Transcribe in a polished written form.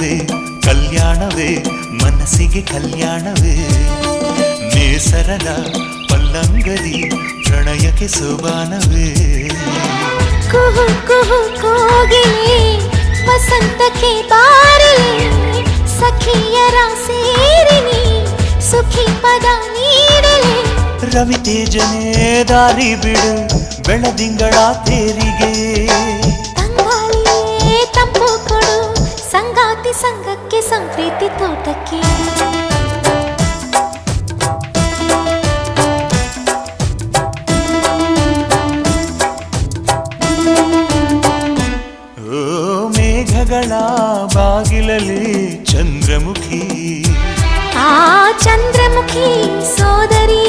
ಕಲ್ಯಾಣವೇ ಕಲ್ಯಾಣವೇ ಮನಸ್ಸಿಗೆ ಕಲ್ಯಾಣವೇ ನೇಸರದ ಪಲ್ಲಂಗದಿ ಪ್ರಣಯಕ್ಕೆ ಸೋಬಾನವೇ ಕುಹು ಕುಹು ಕೋಗಿಲೆ ವಸಂತಕ್ಕೆ ಬಾರಲೆ ಸಖಿಯರ ಸೇರಿನಿ ಸುಖಿ ಪದ ನೀಡಲೆ ರವಿ ತೇಜನೇ ದಾರಿ ಬಿಡು ಬೆಳದಿಂಗಳ ತೇರಿಗೆ ತಂಗಾಳಿಯೇ ತಂಪು ಕೊಡು ಸಂಗಾತಿ ಸಂಗಕ್ಕೆ ಸಂಪ್ರೀತಿ ತೋಟಕ್ಕೆ ಮೇಘಗಳ ಬಾಗಿಲಲ್ಲಿ ಚಂದ್ರಮುಖಿ ಆ ಚಂದ್ರಮುಖಿ ಸೋದರಿ